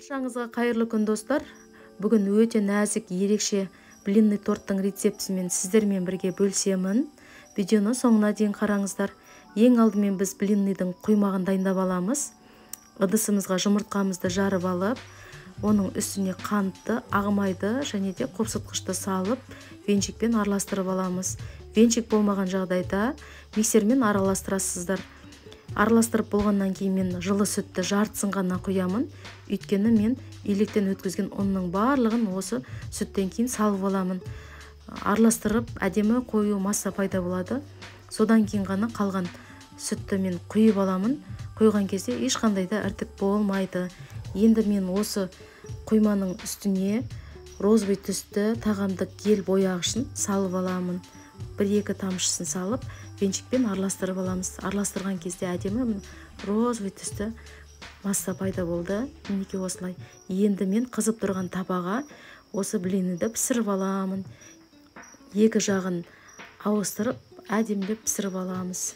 Баршаңызға қайырлы күн достар. Бүгін өте нәзік, ерекше блинный торттың рецептімен сіздермен бірге бөлісемін. Видеоны соңына дейін қараңыздар. Ең алдымен біз блинныйдың құймағын дайындап аламыз. Ыдысымызға жұмыртқамызды жарып алып, оның үстіне қантты, ағымайды және де қопсытқышты салып, венчикпен араластырып аламыз. Венчик болмаған жағдайда миксермен араластырасыздар. Араластырып болғаннан кейін мен жылы сүтті жартысын ғана құямын. Өйткені мен електен өткізген ұнның барлығын осы сүттен кейін салып аламын. Араластырып әдемі қою масса пайда болады. Содан кейін ғана қалған сүтті мен құйып аламын. Құйған кезде ешқандай да іртік болмайды. Енді мен осы құйманың үстіне розовый түсті тағамдық гель бояғышын салып аламын. 1-2 тамшысын салып, венчикпен араластырып аламыз. Араластырған кезде әдемі розовый түсті масса пайда болды. Мінекей осылай. Енді мен қызып тұрған табаға осы блинді пісіріп аламын. Екі жағын ауыстырып, әдемілеп пісіріп аламыз.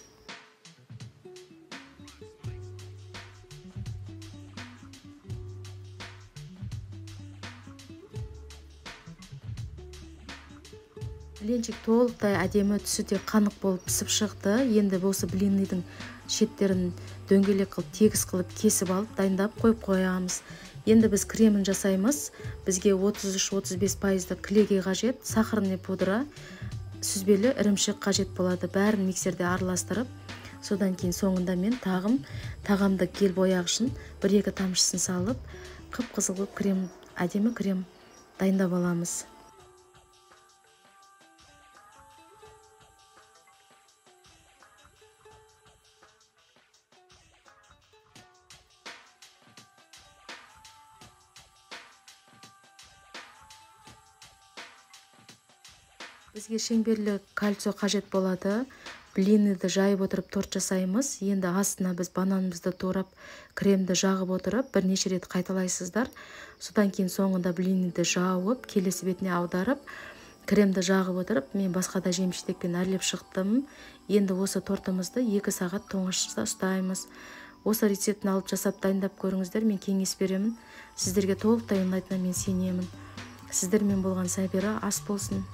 Блинчик толықтай әдемі түсі де қанық болып пісіп шықты. Енді осы блинныйдың шеттерін дөңгелек қылып, тегіс қылып кесіп алып, дайындап қойып қоямыз. Енді біз кремін жасаймыз. Бізге 33-35% клейгей қажет, сахарный пудра, сүзбелі ірімшік қажет болады. Бәрін миксерде араластырып, содан кейін соңында мен тағамдық гель бояғышын 1-2 тамшысын салып, қып-қызыл крем, әдемі крем дайындап аламыз. Бізге шеңберлі кальцо қажет болады. Блинныйды жайып отырып торт жасаймыз. Енді астына біз бананымызды турап, кремді жағып отырып, бірнеше рет қайталайсыздар. Содан кейін соңында блинныйды жауып, келесі бетіне аударып, кремді жағып отырып, мен басқада жемшектекпен әрлеп шықтым. Енді осы тортымызды 2 сағат тоңазытқышта ұстаймыз. Осы рецептін алып жасап дайындап көріңіздер, мен кеңес беремін. Сіздерге толықтай ұнайтынына мен сенемін. Сіздермен болған Сабира ас болсын.